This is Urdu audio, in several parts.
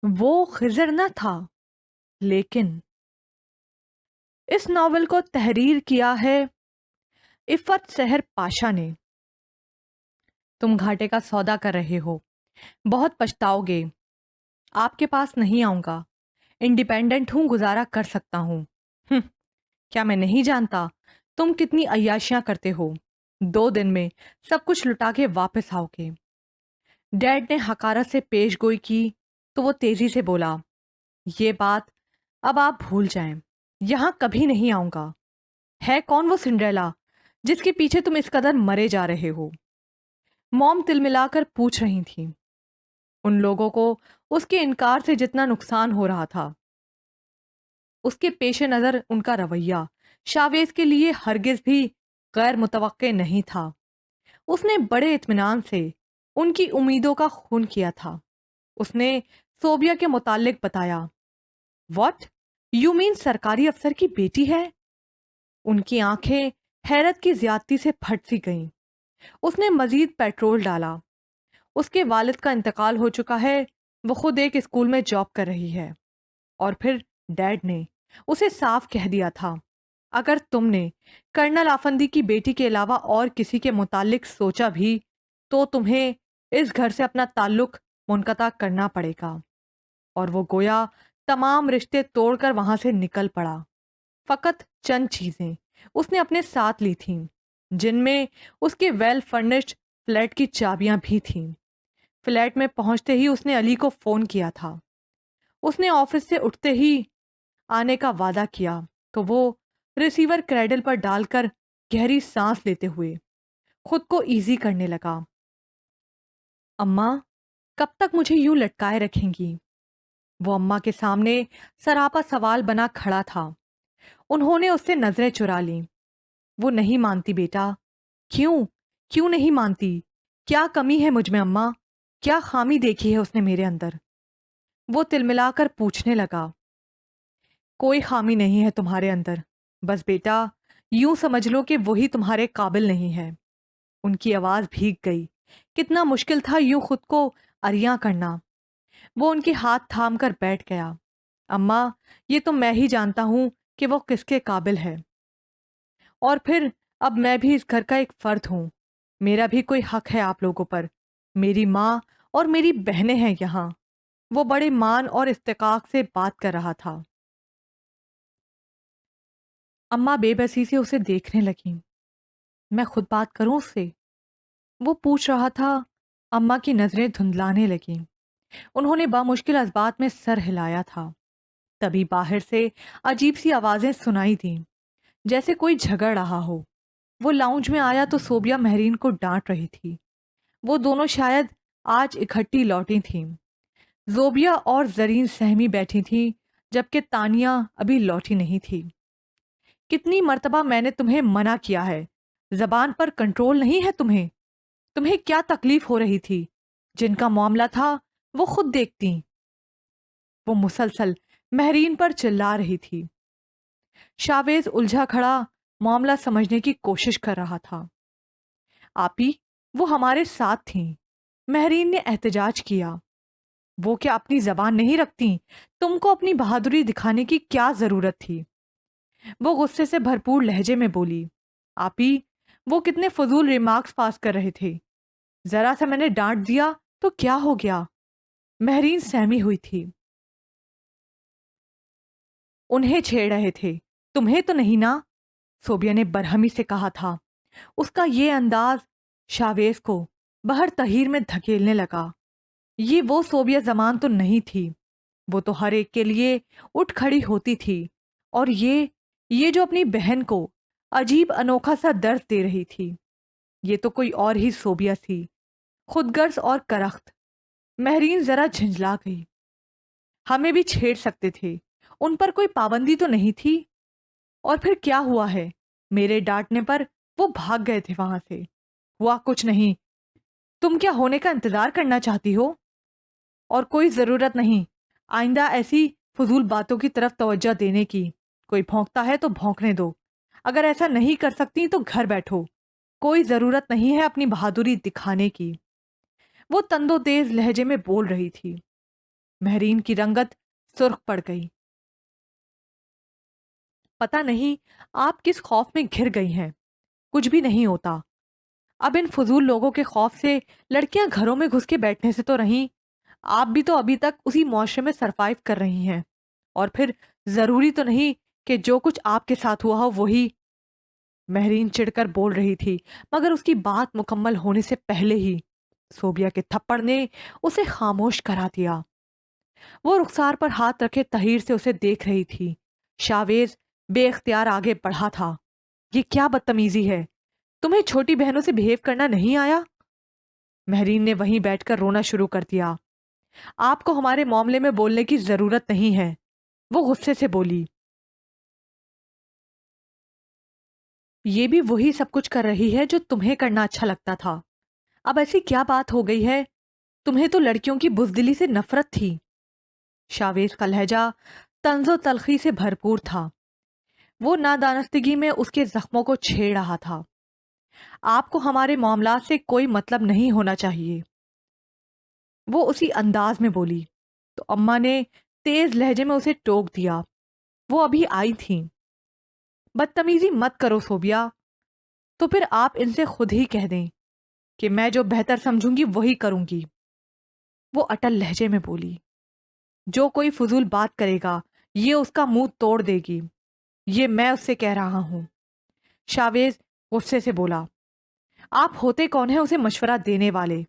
وہ خضر نہ تھا، لیکن اس ناول کو تحریر کیا ہے عفت سحر پاشا نے۔ تم گھاٹے کا سودا کر رہے ہو، بہت پچھتاؤ گے۔ آپ کے پاس نہیں آؤں گا، انڈیپینڈنٹ ہوں، گزارا کر سکتا ہوں۔ ہم، کیا میں نہیں جانتا تم کتنی عیاشیاں کرتے ہو؟ 2 دن میں سب کچھ لٹا کے واپس آؤ گے۔ ڈیڈ نے حقارت سے پیش گوئی کی تو وہ تیزی سے بولا، یہ بات اب آپ بھول جائیں، یہاں کبھی نہیں آؤں گا۔ ہے کون وہ سنڈریلا جس کے پیچھے تم اس قدر مرے جا رہے ہو؟ موم تل ملا کر پوچھ رہی تھیں۔ ان لوگوں کو اس کے انکار سے جتنا نقصان ہو رہا تھا، اس کے پیش نظر ان کا رویہ شاویز کے لیے ہرگز بھی غیر متوقع نہیں تھا۔ اس نے بڑے اطمینان سے ان کی امیدوں کا خون کیا تھا۔ اس نے صوبیہ کے متعلق بتایا۔ واٹ یو مین سرکاری افسر کی بیٹی ہے؟ ان کی آنکھیں حیرت کی زیادتی سے پھٹ سی گئیں۔ اس نے مزید پیٹرول ڈالا۔ اس کے والد کا انتقال ہو چکا ہے، وہ خود ایک اسکول میں جاب کر رہی ہے۔ اور پھر ڈیڈ نے اسے صاف کہہ دیا تھا، اگر تم نے کرنل آفندی کی بیٹی کے علاوہ اور کسی کے متعلق سوچا بھی تو تمہیں اس گھر سے اپنا تعلق منقطع کرنا پڑے گا۔ اور وہ گویا تمام رشتے توڑ کر وہاں سے نکل پڑا۔ فقط چند چیزیں اس نے اپنے ساتھ لی تھیں، جن میں اس کے ویل فرنشڈ فلیٹ کی چابیاں بھی تھیں۔ فلیٹ میں پہنچتے ہی اس نے علی کو فون کیا تھا۔ اس نے آفس سے اٹھتے ہی آنے کا وعدہ کیا تو وہ ریسیور کریڈل پر ڈال کر گہری سانس لیتے ہوئے خود کو ایزی کرنے لگا۔ اماں کب تک مجھے یوں لٹکائے رکھیں گی؟ وہ اماں کے سامنے سراپا سوال بنا کھڑا تھا۔ انہوں نے اس سے نظریں چرا لیں۔ وہ نہیں مانتی بیٹا۔ کیوں نہیں مانتی؟ کیا کمی ہے مجھ میں اماں؟ کیا خامی دیکھی ہے اس نے میرے اندر؟ وہ تلملا کر پوچھنے لگا۔ کوئی خامی نہیں ہے تمہارے اندر، بس بیٹا یوں سمجھ لو کہ وہی تمہارے قابل نہیں ہے۔ ان کی آواز بھیگ گئی۔ کتنا مشکل تھا یوں خود کو اریاں کرنا۔ وہ ان کے ہاتھ تھام کر بیٹھ گیا۔ اماں یہ تو میں ہی جانتا ہوں کہ وہ کس کے قابل ہے، اور پھر اب میں بھی اس گھر کا ایک فرد ہوں، میرا بھی کوئی حق ہے آپ لوگوں پر۔ میری ماں اور میری بہنیں ہیں یہاں۔ وہ بڑے مان اور استحقاق سے بات کر رہا تھا۔ اماں بے بسی سے اسے دیکھنے لگیں۔ میں خود بات کروں اس سے؟ وہ پوچھ رہا تھا۔ اماں کی نظریں دھندلانے لگیں۔ انہوں نے بامشکل اسبات میں سر ہلایا تھا۔ تبھی باہر سے عجیب سی آوازیں سنائی دیں، جیسے کوئی جھگڑ رہا ہو۔ وہ لاؤنج میں آیا تو صوبیہ مہرین کو ڈانٹ رہی تھی۔ وہ دونوں شاید آج اکٹھی لوٹی تھیں۔ زوبیہ اور زرین سہمی بیٹھی تھیں، جبکہ تانیہ ابھی لوٹی نہیں تھی۔ کتنی مرتبہ میں نے تمہیں منع کیا ہے، زبان پر کنٹرول نہیں ہے تمہیں؟ تمہیں کیا تکلیف ہو رہی تھی؟ جن کا معاملہ تھا وہ خود دیکھتی۔ وہ مسلسل مہرین پر چلا رہی تھی۔ شاویز الجھا کھڑا معاملہ سمجھنے کی کوشش کر رہا تھا۔ آپی وہ ہمارے ساتھ تھیں، مہرین نے احتجاج کیا۔ وہ کیا اپنی زبان نہیں رکھتی؟ تم کو اپنی بہادری دکھانے کی کیا ضرورت تھی؟ وہ غصے سے بھرپور لہجے میں بولی۔ آپی وہ کتنے فضول ریمارکس پاس کر رہے تھے، ذرا سا میں نے ڈانٹ دیا تو کیا ہو گیا؟ مہرین سہمی ہوئی تھی۔ انہیں چھیڑ رہے تھے، تمہیں تو نہیں نا؟ صوبیہ نے برہمی سے کہا تھا۔ اس کا یہ انداز شاویز کو بہر تحیر میں دھکیلنے لگا۔ یہ وہ صوبیہ زمان تو نہیں تھی۔ وہ تو ہر ایک کے لیے اٹھ کھڑی ہوتی تھی، اور یہ جو اپنی بہن کو عجیب انوکھا سا درد دے رہی تھی، یہ تو کوئی اور ہی صوبیہ تھی، خود غرض اور کرخت۔ مہرین ذرا جھنجلا گئی۔ ہمیں بھی چھیڑ سکتے تھے، ان پر کوئی پابندی تو نہیں تھی۔ اور پھر کیا ہوا ہے؟ میرے ڈانٹنے پر وہ بھاگ گئے تھے وہاں سے۔ ہوا کچھ نہیں۔ تم کیا ہونے کا انتظار کرنا چاہتی ہو؟ اور کوئی ضرورت نہیں آئندہ ایسی فضول باتوں کی طرف توجہ دینے کی۔ کوئی بھونکتا ہے تو بھونکنے دو، اگر ایسا نہیں کر سکتی تو گھر بیٹھو۔ کوئی ضرورت نہیں ہے اپنی بہادری دکھانے کی۔ وہ تند و تیز لہجے میں بول رہی تھی۔ مہرین کی رنگت سرخ پڑ گئی۔ پتہ نہیں آپ کس خوف میں گھر گئی ہیں۔ کچھ بھی نہیں ہوتا۔ اب ان فضول لوگوں کے خوف سے لڑکیاں گھروں میں گھس کے بیٹھنے سے تو رہیں۔ آپ بھی تو ابھی تک اسی معاشرے میں سرفائیو کر رہی ہیں، اور پھر ضروری تو نہیں کہ جو کچھ آپ کے ساتھ ہوا ہو وہی۔ مہرین چڑھ کر بول رہی تھی، مگر اس کی بات مکمل ہونے سے پہلے ہی صوبیہ کے تھپڑ نے اسے خاموش کرا دیا۔ وہ رخسار پر ہاتھ رکھے تحیر سے اسے دیکھ رہی تھی۔ شاویز بے اختیار آگے بڑھا تھا۔ یہ کیا بدتمیزی ہے؟ تمہیں چھوٹی بہنوں سے بہیو کرنا نہیں آیا؟ مہرین نے وہیں بیٹھ کر رونا شروع کر دیا۔ آپ کو ہمارے معاملے میں بولنے کی ضرورت نہیں ہے، وہ غصے سے بولی۔ یہ بھی وہی سب کچھ کر رہی ہے جو تمہیں کرنا اچھا لگتا تھا۔ اب ایسی کیا بات ہو گئی ہے؟ تمہیں تو لڑکیوں کی بزدلی سے نفرت تھی۔ شاویز کا لہجہ طنز و تلخی سے بھرپور تھا۔ وہ نادانستگی میں اس کے زخموں کو چھیڑ رہا تھا۔ آپ کو ہمارے معاملات سے کوئی مطلب نہیں ہونا چاہیے، وہ اسی انداز میں بولی۔ تو اماں نے تیز لہجے میں اسے ٹوک دیا۔ وہ ابھی آئی تھیں۔ بدتمیزی مت کرو صوبیہ، تو پھر آپ ان سے خود ہی کہہ دیں کہ میں جو بہتر سمجھوں گی وہی کروں گی، وہ اٹل لہجے میں بولی۔ جو کوئی فضول بات کرے گا یہ اس کا منہ توڑ دے گی، یہ میں اس سے کہہ رہا ہوں۔ شاویز غصے سے بولا۔ آپ ہوتے کون ہیں اسے مشورہ دینے والے؟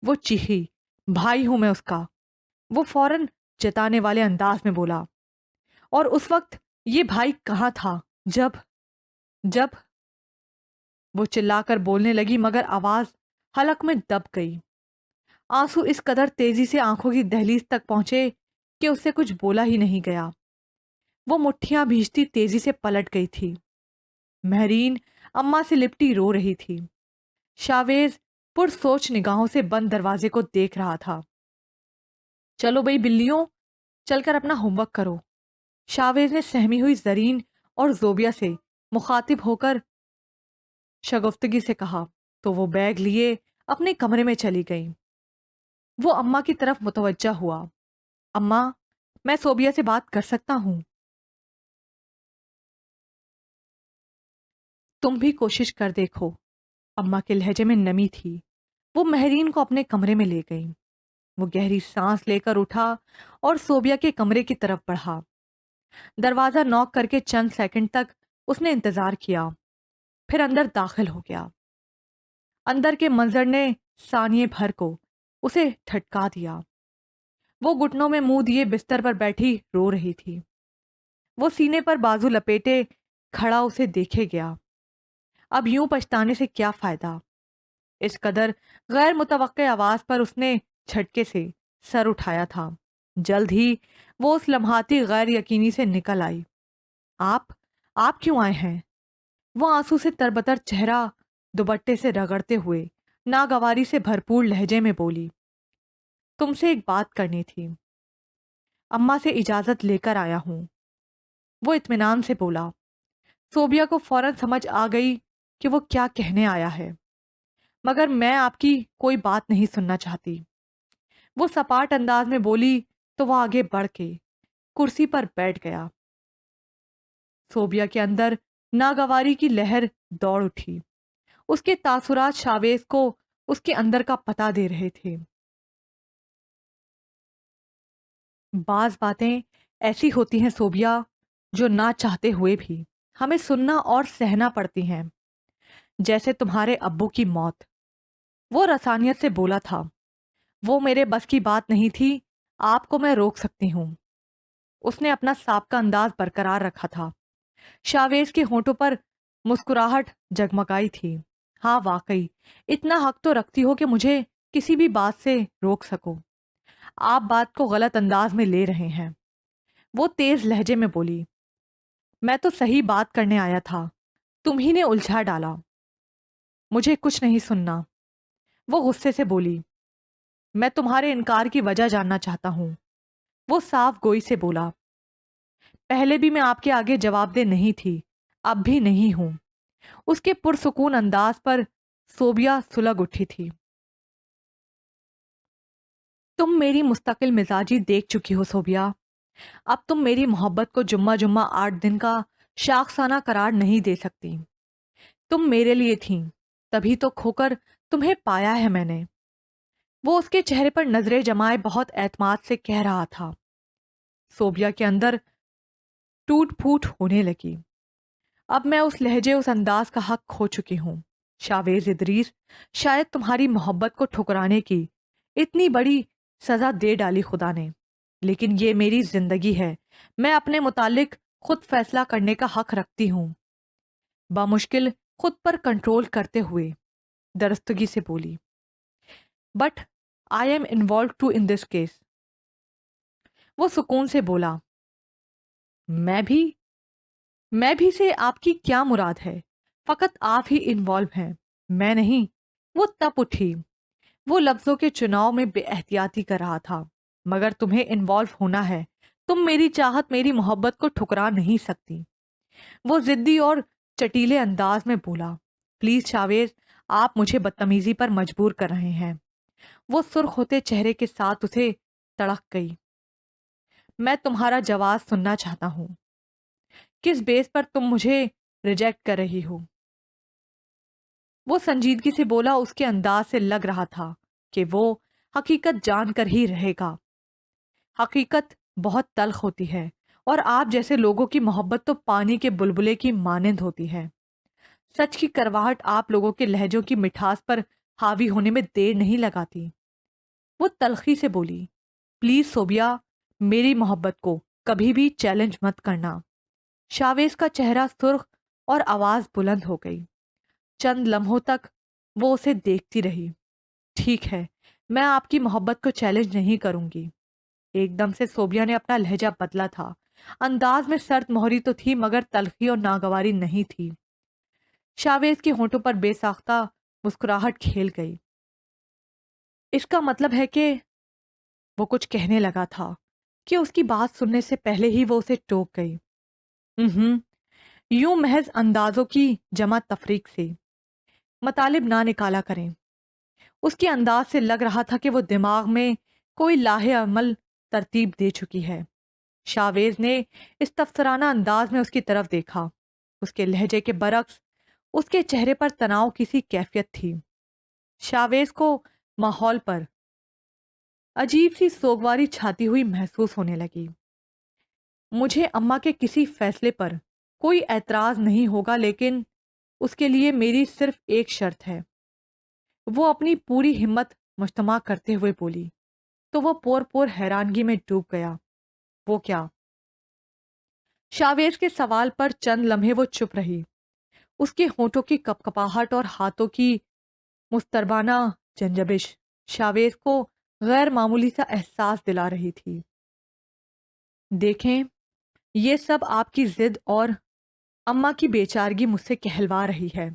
وہ چیخی۔ بھائی ہوں میں اس کا، وہ فوراً جتانے والے انداز میں بولا۔ اور اس وقت یہ بھائی کہاں تھا جب وہ چلا کر بولنے لگی، مگر آواز حلق میں دب گئی۔ آنسو اس قدر تیزی سے آنکھوں کی دہلیز تک پہنچے کہ اس سے کچھ بولا ہی نہیں گیا۔ وہ مٹھیاں بھیجتی تیزی سے پلٹ گئی تھی۔ مہرین اماں سے لپٹی رو رہی تھی۔ شاویز پرسوچ نگاہوں سے بند دروازے کو دیکھ رہا تھا۔ چلو بھئی بلیوں، چل کر اپنا ہوم ورک کرو، شاویز نے سہمی ہوئی زرین اور زوبیہ سے مخاطب ہو کر شگفتگی سے کہا، تو وہ بیگ لیے اپنے کمرے میں چلی گئیں۔ وہ اماں کی طرف متوجہ ہوا۔ اماں، میں صوبیہ سے بات کر سکتا ہوں؟ تم بھی کوشش کر دیکھو۔ اماں کے لہجے میں نمی تھی۔ وہ مہرین کو اپنے کمرے میں لے گئیں۔ وہ گہری سانس لے کر اٹھا اور صوبیہ کے کمرے کی طرف بڑھا۔ دروازہ نوک کر کے چند سیکنڈ تک اس نے انتظار کیا، پھر اندر داخل ہو گیا۔ اندر کے منظر نے ثانیے بھر کو اسے ٹھٹکا دیا۔ وہ گھٹنوں میں منہ دیے بستر پر بیٹھی رو رہی تھی۔ وہ سینے پر بازو لپیٹے کھڑا اسے دیکھے گیا۔ اب یوں پچھتانے سے کیا فائدہ؟ اس قدر غیر متوقع آواز پر اس نے جھٹکے سے سر اٹھایا تھا۔ جلد ہی وہ اس لمحاتی غیر یقینی سے نکل آئی۔ آپ کیوں آئے ہیں؟ وہ آنسو سے تربتر چہرہ دوپٹے سے رگڑتے ہوئے ناگواری سے بھرپور لہجے میں بولی، تم سے ایک بات کرنی تھی۔ اماں سے اجازت لے کر آیا ہوں، وہ اطمینان سے بولا۔ صوبیہ کو فوراً سمجھ آ گئی کہ وہ کیا کہنے آیا ہے، مگر میں آپ کی کوئی بات نہیں سننا چاہتی، وہ سپاٹ انداز میں بولی تو وہ آگے بڑھ کے کرسی پر بیٹھ گیا۔ صوبیہ کے اندر ناگواری کی لہر دوڑ اٹھی۔ اس کے تاثرات شاویز کو اس کے اندر کا پتہ دے رہے تھے۔ بعض باتیں ایسی ہوتی ہیں صوبیہ جو نہ چاہتے ہوئے بھی ہمیں سننا اور سہنا پڑتی ہیں، جیسے تمہارے ابو کی موت۔ وہ رسانیت سے بولا تھا، وہ میرے بس کی بات نہیں تھی، آپ کو میں روک سکتی ہوں۔ اس نے اپنا سابقہ انداز برقرار رکھا تھا۔ شاویز کے ہونٹوں پر مسکراہٹ جگمگائی تھی۔ ہاں واقعی اتنا حق تو رکھتی ہو کہ مجھے کسی بھی بات سے روک سکو۔ آپ بات کو غلط انداز میں لے رہے ہیں، وہ تیز لہجے میں بولی۔ میں تو صحیح بات کرنے آیا تھا، تم ہی نے الجھا ڈالا۔ مجھے کچھ نہیں سننا، وہ غصے سے بولی۔ میں تمہارے انکار کی وجہ جاننا چاہتا ہوں، وہ صاف گوئی سے بولا۔ پہلے بھی میں آپ کے آگے جواب دہ نہیں تھی، اب بھی نہیں ہوں۔ اس کے پرسکون انداز پر صوبیہ سلگ اٹھی تھی۔ تم میری مستقل مزاجی دیکھ چکی ہو صوبیہ، اب تم میری محبت کو جمعہ جمعہ 8 دن کا شاخسانہ قرار نہیں دے سکتی۔ تم میرے لیے تھیں، تبھی تو کھو کر تمہیں پایا ہے میں نے۔ وہ اس کے چہرے پر نظریں جمائے بہت اعتماد سے کہہ رہا تھا۔ صوبیہ کے اندر ٹوٹ پھوٹ ہونے لگی۔ اب میں اس لہجے اس انداز کا حق کھو چکی ہوں۔ شاویز ادریس، شاید تمہاری محبت کو ٹھکرانے کی اتنی بڑی سزا دے ڈالی خدا نے، لیکن یہ میری زندگی ہے، میں اپنے متعلق خود فیصلہ کرنے کا حق رکھتی ہوں۔ بامشکل خود پر کنٹرول کرتے ہوئے درستگی سے بولی، but I am involved to in this case. وہ سکون سے بولا، میں بھی سے آپ کی کیا مراد ہے؟ فقط آپ ہی انوالو ہیں، میں نہیں۔ وہ تپ اٹھی۔ وہ لفظوں کے چناؤ میں بے احتیاطی کر رہا تھا۔ مگر تمہیں انوالو ہونا ہے، تم میری چاہت، میری محبت کو ٹھکرا نہیں سکتی۔ وہ ضدی اور چٹیلے انداز میں بولا، پلیز شاویز، آپ مجھے بدتمیزی پر مجبور کر رہے ہیں۔ وہ سرخ ہوتے چہرے کے ساتھ اسے تڑک گئی۔ میں تمہارا جواز سننا چاہتا ہوں۔ کس بیس پر تم مجھے ریجیکٹ کر رہی ہو؟ وہ سنجیدگی سے بولا، اس کے انداز سے لگ رہا تھا کہ وہ حقیقت جان کر ہی رہے گا۔ حقیقت بہت تلخ ہوتی ہے، اور آپ جیسے لوگوں کی محبت تو پانی کے بلبلے کی مانند ہوتی ہے۔ سچ کی کرواہٹ آپ لوگوں کے لہجوں کی مٹھاس پر حاوی ہونے میں دیر نہیں لگاتی۔ وہ تلخی سے بولی، پلیز صوبیہ، میری محبت کو کبھی بھی چیلنج مت کرنا۔ شاویز کا چہرہ سرخ اور آواز بلند ہو گئی۔ چند لمحوں تک وہ اسے دیکھتی رہی۔ ٹھیک ہے، میں آپ کی محبت کو چیلنج نہیں کروں گی۔ ایک دم سے صوبیہ نے اپنا لہجہ بدلا تھا۔ انداز میں سرد مہری تو تھی، مگر تلخی اور ناگواری نہیں تھی۔ شاویز کے ہونٹوں پر بے ساختہ مسکراہٹ کھیل گئی۔ اس کا مطلب ہے کہ وہ کچھ کہنے لگا تھا کہ اس کی بات سننے سے پہلے ہی وہ اسے ٹوک گئی۔ یوں محض اندازوں کی جمع تفریق سے مطالب نہ نکالا کریں۔ اس کے انداز سے لگ رہا تھا کہ وہ دماغ میں کوئی لاہ عمل ترتیب دے چکی ہے۔ شاویز نے اس تفسرانہ انداز میں اس کی طرف دیکھا۔ اس کے لہجے کے برعکس اس کے چہرے پر تناؤ کی سی کیفیت تھی۔ شاویز کو ماحول پر عجیب سی سوگواری چھاتی ہوئی محسوس ہونے لگی۔ مجھے اماں کے کسی فیصلے پر کوئی اعتراض نہیں ہوگا، لیکن اس کے لیے میری صرف ایک شرط ہے۔ وہ اپنی پوری ہمت مجتمع کرتے ہوئے بولی، تو وہ پور پور حیرانگی میں ڈوب گیا۔ وہ کیا؟ شاویز کے سوال پر چند لمحے وہ چپ رہی۔ اس کے ہونٹوں کی کپکپاہٹ اور ہاتھوں کی مستربانہ جنجبش شاویز کو غیر معمولی سا احساس دلا رہی تھی۔ دیکھیں، یہ سب آپ کی ضد اور اماں کی بیچارگی مجھ سے کہلوا رہی ہے،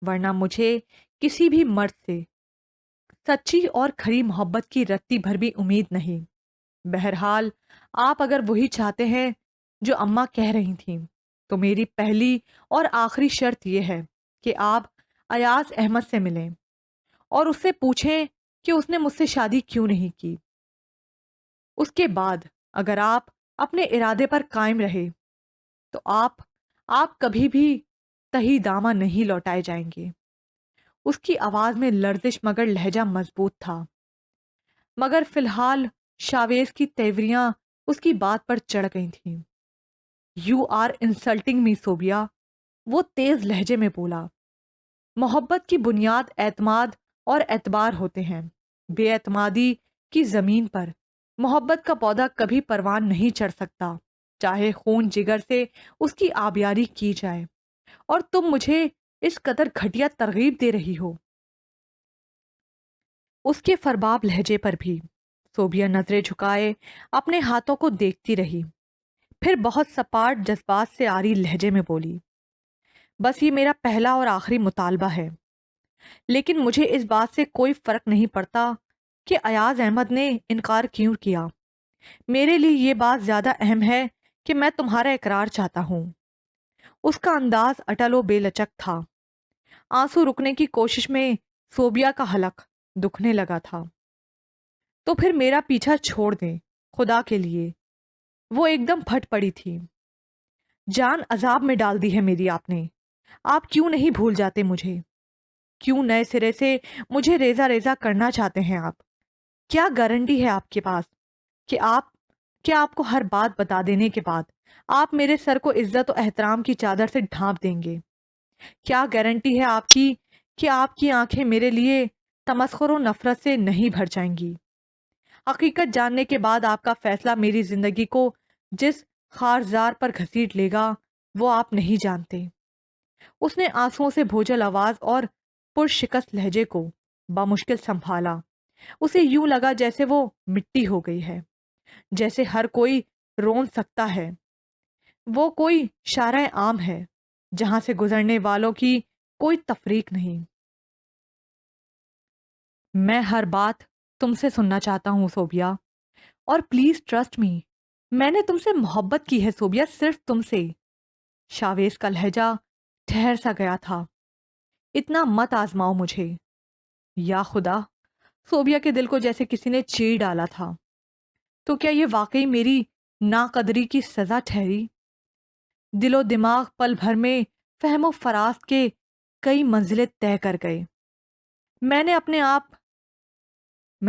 ورنہ مجھے کسی بھی مرد سے سچی اور کھری محبت کی رتی بھر بھی امید نہیں۔ بہرحال آپ اگر وہی چاہتے ہیں جو اماں کہہ رہی تھیں، تو میری پہلی اور آخری شرط یہ ہے کہ آپ ایاز احمد سے ملیں اور اس سے پوچھیں کہ اس نے مجھ سے شادی کیوں نہیں کی۔ اس کے بعد اگر آپ اپنے ارادے پر قائم رہے تو آپ کبھی بھی تہی دامہ نہیں لوٹائے جائیں گے۔ اس کی آواز میں لرزش مگر لہجہ مضبوط تھا۔ مگر فی الحال شاویز کی تیوریاں اس کی بات پر چڑھ گئی تھیں۔ یو آر انسلٹنگ می صوبیہ، وہ تیز لہجے میں بولا۔ محبت کی بنیاد اعتماد اور اعتبار ہوتے ہیں۔ بے اعتمادی کی زمین پر محبت کا پودا کبھی پروان نہیں چڑھ سکتا، چاہے خون جگر سے اس کی آبیاری کی جائے۔ اور تم مجھے اس قدر گھٹیا ترغیب دے رہی ہو۔ اس کے فرباب لہجے پر بھی صوبیہ نظریں جھکائے اپنے ہاتھوں کو دیکھتی رہی، پھر بہت سپاٹ جذبات سے آری لہجے میں بولی، بس یہ میرا پہلا اور آخری مطالبہ ہے، لیکن مجھے اس بات سے کوئی فرق نہیں پڑتا کہ ایاز احمد نے انکار کیوں کیا۔ میرے لیے یہ بات زیادہ اہم ہے کہ میں تمہارا اقرار چاہتا ہوں۔ اس کا انداز اٹل و بے لچک تھا۔ آنسو رکنے کی کوشش میں صوبیہ کا حلق دکھنے لگا تھا۔ تو پھر میرا پیچھا چھوڑ دیں خدا کے لیے۔ وہ ایک دم پھٹ پڑی تھی۔ جان عذاب میں ڈال دی ہے میری آپ نے۔ آپ کیوں نہیں بھول جاتے مجھے؟ کیوں نئے سرے سے مجھے ریزہ ریزہ کرنا چاہتے ہیں آپ؟ کیا گارنٹی ہے آپ کے پاس کہ آپ کو ہر بات بتا دینے کے بعد آپ میرے سر کو عزت و احترام کی چادر سے ڈھانپ دیں گے؟ کیا گارنٹی ہے آپ کی کہ آپ کی آنکھیں میرے لیے تمسخر و نفرت سے نہیں بھر جائیں گی؟ حقیقت جاننے کے بعد آپ کا فیصلہ میری زندگی کو جس خارزار پر گھسیٹ لے گا وہ آپ نہیں جانتے۔ اس نے آنسوؤں سے بھوجل آواز اور پرشکست لہجے کو بامشکل سنبھالا۔ اسے یوں لگا جیسے وہ مٹی ہو گئی ہے، جیسے ہر کوئی رون سکتا ہے۔ وہ کوئی شارع عام ہے جہاں سے گزرنے والوں کی کوئی تفریق نہیں۔ میں ہر بات تم سے سننا چاہتا ہوں صوبیا، اور پلیز ٹرسٹ می، میں نے تم سے محبت کی ہے صوبیا، صرف تم سے۔ شاویز کا لہجہ ٹھہر سا گیا تھا۔ اتنا مت آزماؤ مجھے۔ یا خدا، صوبیا کے دل کو جیسے کسی نے چیر ڈالا تھا۔ تو کیا یہ واقعی میری ناقدری کی سزا ٹھہری؟ دل و دماغ پل بھر میں فہم و فراست کے کئی منزلیں طے کر گئے۔ میں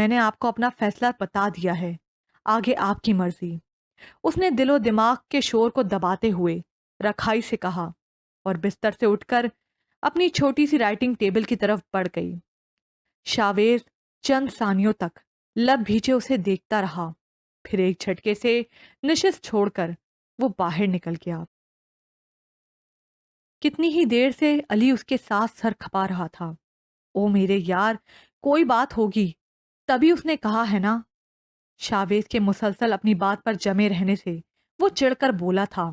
نے آپ کو اپنا فیصلہ بتا دیا ہے، آگے آپ کی مرضی۔ اس نے دل و دماغ کے شور کو دباتے ہوئے رکھائی سے کہا اور بستر سے اٹھ کر اپنی چھوٹی سی رائٹنگ ٹیبل کی طرف بڑھ گئی۔ شاویز چند ثانیوں تک لب بھیجے اسے دیکھتا رہا، پھر ایک جھٹکے سے نشست چھوڑ کر وہ باہر نکل گیا۔ کتنی ہی دیر سے علی اس کے ساتھ سر کھپا رہا تھا۔ او میرے یار، کوئی بات ہوگی تبھی اس نے کہا ہے نا۔ شاویز کے مسلسل اپنی بات پر جمے رہنے سے وہ چڑھ کر بولا تھا۔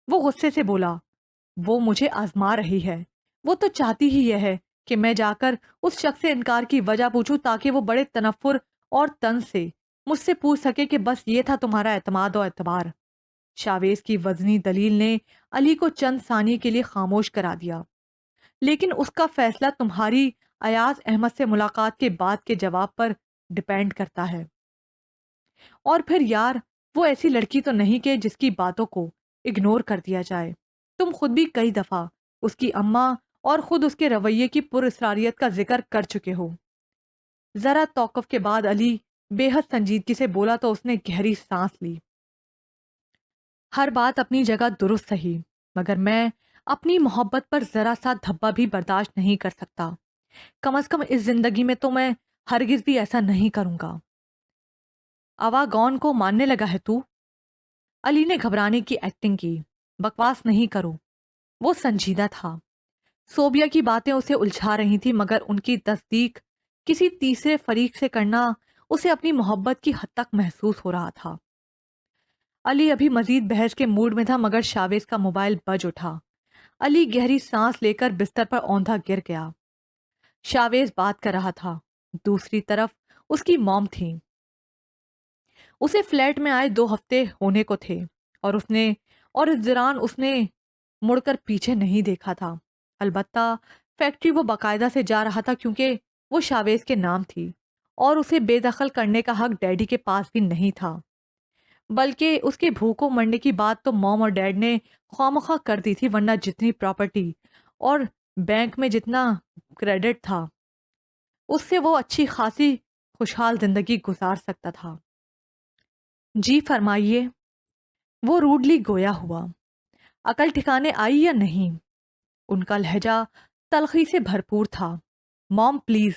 وہ غصے سے بولا، وہ مجھے آزما رہی ہے، وہ تو چاہتی ہی یہ ہے کہ میں جا کر اس شخص سے انکار کی وجہ پوچھوں تاکہ وہ بڑے تنفر اور طنز سے مجھ سے پوچھ سکے کہ بس یہ تھا تمہارا اعتماد و اعتبار۔ شاویز کی وزنی دلیل نے علی کو چند ثانیے کے لیے خاموش کرا دیا، لیکن اس کا فیصلہ تمہاری ایاز احمد سے ملاقات کے بعد کے جواب پر ڈیپینڈ کرتا ہے۔ اور پھر یار، وہ ایسی لڑکی تو نہیں کہ جس کی باتوں کو اگنور کر دیا جائے۔ تم خود بھی کئی دفعہ اس کی اماں اور خود اس کے رویے کی پر اسراریت کا ذکر کر چکے ہو۔ ذرا توقف کے بعد علی بے حد سنجیدگی سے بولا تو اس نے گہری سانس لی۔ ہر بات اپنی جگہ درست صحیح، مگر میں اپنی محبت پر ذرا سا دھبا بھی برداشت نہیں کر سکتا۔ کم از کم اس زندگی میں تو میں ہرگز بھی ایسا نہیں کروں گا۔ آواگون کو ماننے لگا ہے تو؟ علی نے گھبرانے کی ایکٹنگ کی۔ بکواس نہیں کرو۔ وہ سنجیدہ تھا۔ صوبیا کی باتیں اسے الجھا رہی تھی، مگر ان کی تصدیق کسی تیسرے فریق سے کرنا اسے اپنی محبت کی حد تک محسوس ہو رہا تھا۔ علی ابھی مزید بحث کے موڈ میں تھا، مگر شاویز کا موبائل بج اٹھا۔ علی گہری سانس لے کر بستر پر اوندھا گر گیا۔ شاویز بات کر رہا تھا۔ دوسری طرف اس کی موم تھی۔ اسے فلیٹ میں آئے 2 ہفتے ہونے کو تھے اور اس دوران اس نے مڑ کر پیچھے نہیں دیکھا تھا۔ البتہ فیکٹری وہ باقاعدہ سے جا رہا تھا کیونکہ وہ شاویز کے نام تھی اور اسے بے دخل کرنے کا حق ڈیڈی کے پاس بھی نہیں تھا، بلکہ اس کے بھوکوں مرنے کی بات تو موم اور ڈیڈ نے خوامخواہ کر دی تھی، ورنہ جتنی پراپرٹی اور بینک میں جتنا کریڈٹ تھا اس سے وہ اچھی خاصی خوشحال زندگی گزار سکتا تھا۔ جی فرمائیے، وہ روڈلی گویا ہوا۔ عقل ٹھکانے آئی یا نہیں؟ ان کا لہجہ تلخی سے بھرپور تھا۔ موم پلیز،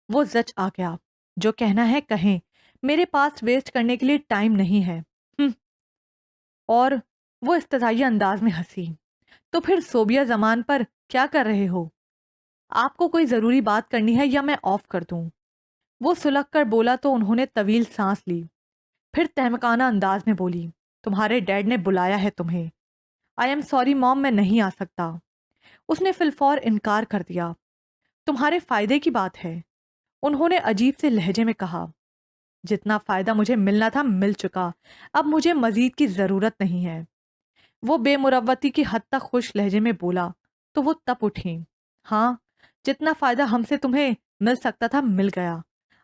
وہ زچ آ گیا، جو کہنا ہے کہیں، میرے پاس ویسٹ کرنے کے لیے ٹائم نہیں ہے۔ اور وہ استدعائیہ انداز میں ہنسی۔ تو پھر صوبیہ زمان پر کیا کر رہے ہو؟ آپ کو کوئی ضروری بات کرنی ہے یا میں آف کر دوں؟ وہ سلگ کر بولا تو انہوں نے طویل سانس لی، پھر تہمکانہ انداز میں بولی، تمہارے ڈیڈ نے بلایا ہے تمہیں۔ آئی ایم سوری موم، میں نہیں آ سکتا۔ اس نے فی الفور انکار کر دیا۔ تمہارے فائدے کی بات ہے، انہوں نے عجیب سے لہجے میں کہا۔ جتنا فائدہ مجھے ملنا تھا مل چکا، اب مجھے مزید کی ضرورت نہیں ہے۔ وہ بے مروتی کی حد تک خوش لہجے میں بولا تو وہ تپ اٹھیں۔ ہاں، جتنا فائدہ ہم سے تمہیں مل سکتا تھا مل گیا،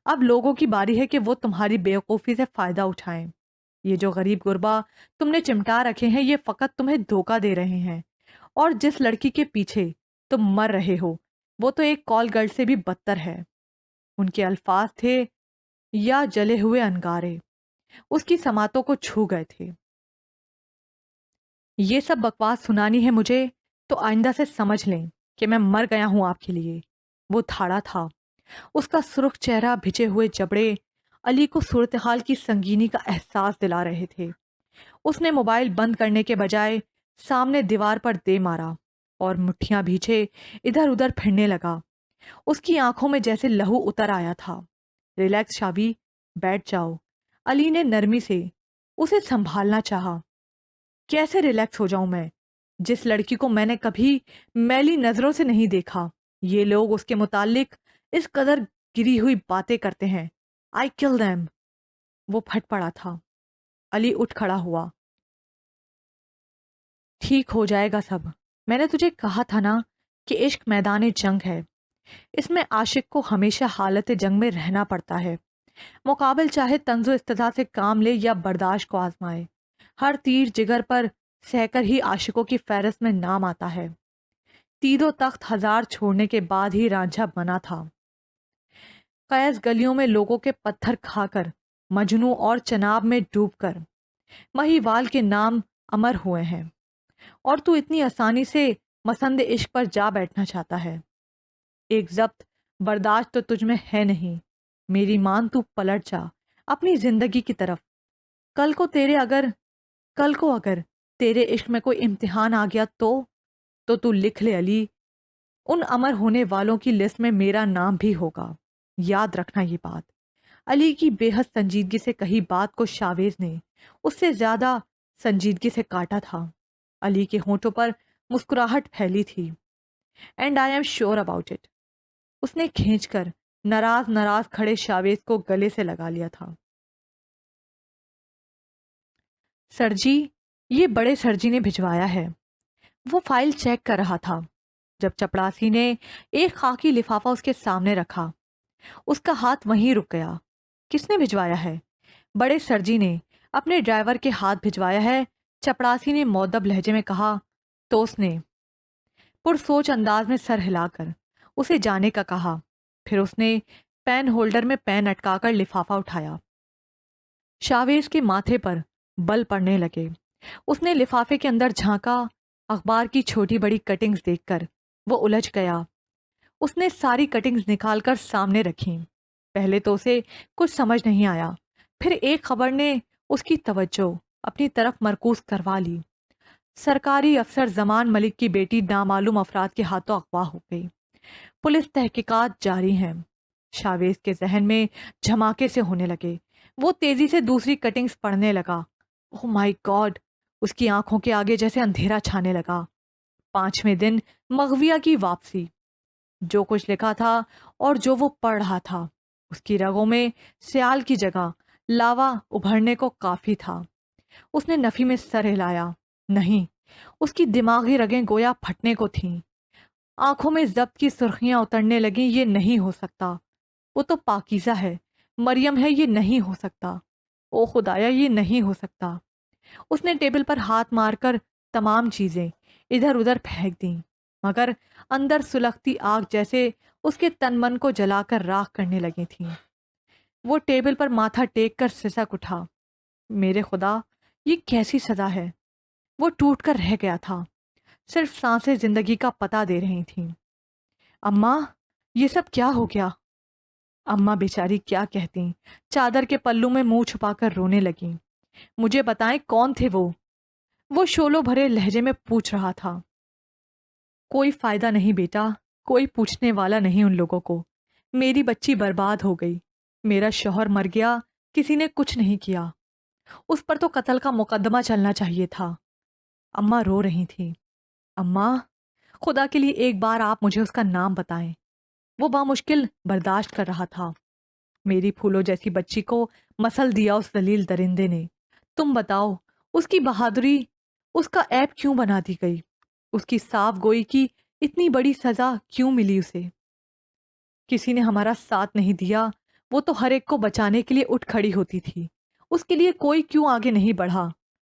اب لوگوں کی باری ہے کہ وہ تمہاری بیوقوفی سے فائدہ اٹھائیں۔ یہ جو غریب غربا تم نے چمٹا رکھے ہیں یہ فقط تمہیں دھوکہ دے رہے ہیں، اور جس لڑکی کے پیچھے تم مر رہے ہو وہ تو ایک کال گرل سے بھی بدتر ہے۔ ان کے الفاظ تھے یا جلے ہوئے انگارے، اس کی سماعتوں کو چھو گئے تھے۔ یہ سب بکواس سنانی ہے مجھے تو آئندہ سے سمجھ لیں کہ میں مر گیا ہوں آپ کے لیے۔ وہ دھاڑا تھا، اس کا سرخ چہرہ، بھچے ہوئے جبڑے علی کو صورتحال کی سنگینی کا احساس دلا رہے تھے۔ اس نے موبائل بند کرنے کے بجائے سامنے دیوار پر دے مارا اور مٹھیاں بھیچے ادھر ادھر پھرنے لگا۔ اس کی آنکھوں میں جیسے لہو اتر آیا تھا۔ ریلیکس شاوی، بیٹھ جاؤ۔ علی نے نرمی سے اسے سنبھالنا چاہا۔ کیسے ریلیکس ہو جاؤں میں، جس لڑکی کو میں نے کبھی میلی نظروں سے نہیں دیکھا؟ یہ لوگ اس کے متعلق اس قدر گری ہوئی باتیں کرتے ہیں۔ I kill them۔ وہ پھٹ پڑا تھا۔ علی اٹھ کھڑا ہوا۔ ٹھیک ہو جائے گا سب۔ میں نے تجھے کہا تھا نا کہ عشق میدان جنگ ہے، اس میں عاشق کو ہمیشہ حالت جنگ میں رہنا پڑتا ہے۔ مقابل چاہے طنز و استدعا سے کام لے یا برداشت کو آزمائے، ہر تیر جگر پر سہ کر ہی عاشقوں کی فہرست میں نام آتا ہے۔ تید و تخت ہزار چھوڑنے کے بعد ہی رانجھا بنا تھا۔ قیس گلیوں میں لوگوں کے پتھر کھا کر، مجنوں اور چناب میں ڈوب کر مہیوال کے نام امر ہوئے ہیں، اور تو اتنی آسانی سے مسند عشق پر جا بیٹھنا چاہتا ہے۔ ایک ضبط برداشت تو تجھ میں ہے نہیں۔ میری مان، تو پلٹ جا اپنی زندگی کی طرف۔ کل کو اگر تیرے عشق میں کوئی امتحان آ گیا تو لکھ لے علی، ان امر ہونے والوں کی لسٹ میں میرا نام بھی ہوگا۔ یاد رکھنا یہ بات۔ علی کی بے حد سنجیدگی سے کہی بات کو شاویز نے اس سے زیادہ سنجیدگی سے کاٹا تھا۔ علی کے ہونٹوں پر مسکراہٹ پھیلی تھی۔ And I am sure about it. اس نے کھینچ کر ناراض کھڑے شاویز کو گلے سے لگا لیا تھا۔ سر جی، یہ بڑے سر جی نے بھجوایا ہے۔ وہ فائل چیک کر رہا تھا جب چپڑاسی نے ایک خاکی لفافہ اس کے سامنے رکھا۔ اس کا ہاتھ وہیں رک گیا۔ کس نے بھجوایا ہے؟ بڑے سر جی نے اپنے ڈرائیور کے ہاتھ بھجوایا ہے، چپڑاسی نے مؤدب لہجے میں کہا۔ تو اس نے پرسوچ انداز میں سر ہلا کر اسے جانے کا کہا، پھر اس نے پین ہولڈر میں پین اٹکا کر لفافہ اٹھایا۔ شاویز کے ماتھے پر بل پڑنے لگے۔ اس نے لفافے کے اندر جھانکا۔ اخبار کی چھوٹی بڑی کٹنگز دیکھ کر وہ الجھ گیا۔ اس نے ساری کٹنگز نکال کر سامنے رکھیں۔ پہلے تو اسے کچھ سمجھ نہیں آیا، پھر ایک خبر نے اس کی توجہ اپنی طرف مرکوز کروا لی۔ سرکاری افسر زمان ملک کی بیٹی نامعلوم افراد کے ہاتھوں اغوا ہو گئی۔ پولیس تحقیقات جاری ہیں۔ شاویز کے ذہن میں جھماکے سے ہونے لگے۔ وہ تیزی سے دوسری کٹنگز پڑھنے لگا۔ اوہ مائی گاڈ! اس کی آنکھوں کے آگے جیسے اندھیرا چھانے لگا۔ 5ویں دن مغویہ کی واپسی۔ جو کچھ لکھا تھا اور جو وہ پڑھ رہا تھا، اس کی رگوں میں سیال کی جگہ لاوا ابھرنے کو کافی تھا۔ اس نے نفی میں سر ہلایا۔ نہیں، اس کی دماغی رگیں گویا پھٹنے کو تھیں۔ آنکھوں میں ضبط کی سرخیاں اترنے لگیں۔ یہ نہیں ہو سکتا، وہ تو پاکیزہ ہے، مریم ہے، یہ نہیں ہو سکتا، او خدایا یہ نہیں ہو سکتا۔ اس نے ٹیبل پر ہاتھ مار کر تمام چیزیں ادھر ادھر پھینک دیں، مگر اندر سلگتی آگ جیسے اس کے تن من کو جلا کر راکھ کرنے لگی تھیں۔ وہ ٹیبل پر ماتھا ٹیک کر سسک اٹھا۔ میرے خدا، یہ کیسی سزا ہے؟ وہ ٹوٹ کر رہ گیا تھا، صرف سانسیں زندگی کا پتہ دے رہی تھیں۔ اماں، یہ سب کیا ہو گیا؟ اماں بیچاری کیا کہتی، چادر کے پلو میں منہ چھپا کر رونے لگیں۔ مجھے بتائیں کون تھے وہ شولوں بھرے لہجے میں پوچھ رہا تھا۔ کوئی فائدہ نہیں بیٹا، کوئی پوچھنے والا نہیں ان لوگوں کو۔ میری بچی برباد ہو گئی، میرا شوہر مر گیا، کسی نے کچھ نہیں کیا۔ اس پر تو قتل کا مقدمہ چلنا چاہیے تھا۔ اماں رو رہی تھی۔ اماں، خدا کے لیے ایک بار آپ مجھے اس کا نام بتائیں۔ وہ بامشکل برداشت کر رہا تھا۔ میری پھولوں جیسی بچی کو مسل دیا اس ذلیل درندے نے۔ تم بتاؤ، اس کی بہادری اس کا عیب کیوں بنا دی گئی؟ اس کی صاف گوئی کی اتنی بڑی سزا کیوں ملی اسے؟ کسی نے ہمارا ساتھ نہیں دیا، وہ تو ہر ایک کو بچانے کے لیے اٹھ کھڑی ہوتی تھی، اس کے لیے کوئی کیوں آگے نہیں بڑھا؟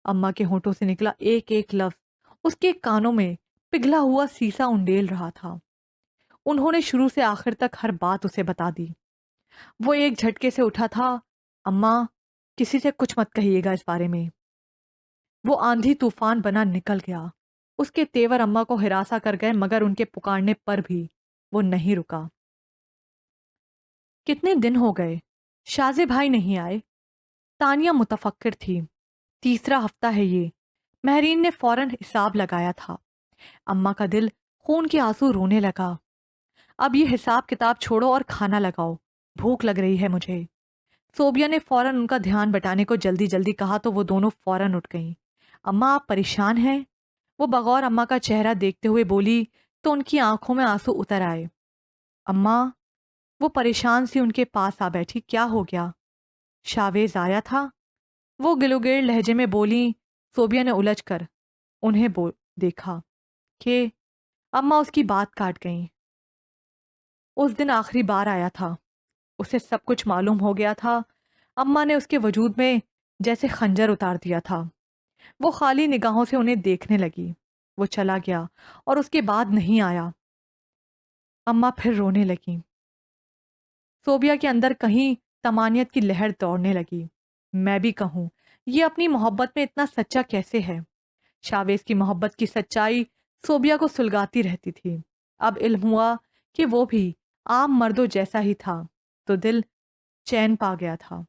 اماں کے ہونٹوں سے نکلا ایک ایک لفظ اس کے کانوں میں پگھلا ہوا سیسا انڈیل رہا تھا۔ انہوں نے شروع سے آخر تک ہر بات اسے بتا دی۔ وہ ایک جھٹکے سے اٹھا تھا۔ اماں، کسی سے کچھ مت کہیے گا اس بارے میں۔ وہ آندھی طوفان بنا نکل گیا۔ اس کے تیور اماں کو ہراساں کر گئے، مگر ان کے پکارنے پر بھی وہ نہیں رکا۔ کتنے دن ہو گئے شازے بھائی نہیں آئے؟ تانیہ متفکر تھی۔ تیسرا ہفتہ ہے یہ۔ مہرین نے فوراً حساب لگایا تھا۔ اماں کا دل خون کے آنسو رونے لگا۔ اب یہ حساب کتاب چھوڑو اور کھانا لگاؤ، بھوک لگ رہی ہے مجھے۔ صوبیہ نے فوراً ان کا دھیان بٹانے کو جلدی جلدی کہا تو وہ دونوں فوراً اٹھ گئیں۔ اماں، آپ پریشان ہیں؟ وہ بغور اماں کا چہرہ دیکھتے ہوئے بولی تو ان کی آنکھوں میں آنسو اتر آئے۔ اماں، وہ پریشان سی ان کے پاس آ بیٹھی۔ کیا ہو گیا؟ شاویز آیا تھا؟ وہ گلوگیر لہجے میں بولی۔ صوبیہ نے الجھ کر انہیں دیکھا کہ اماں اس کی بات کاٹ گئیں۔ اس دن آخری بار آیا تھا، اسے سب کچھ معلوم ہو گیا تھا۔ اماں نے اس کے وجود میں جیسے خنجر اتار دیا تھا۔ وہ خالی نگاہوں سے انہیں دیکھنے لگی۔ وہ چلا گیا اور اس کے بعد نہیں آیا۔ اماں پھر رونے لگیں۔ صوبیہ کے اندر کہیں طمانیت کی لہر دوڑنے لگی۔ میں بھی کہوں، یہ اپنی محبت میں اتنا سچا کیسے ہے؟ شاویز کی محبت کی سچائی صوبیہ کو سلگاتی رہتی تھی۔ اب علم ہوا کہ وہ بھی عام مردوں جیسا ہی تھا تو دل چین پا گیا تھا۔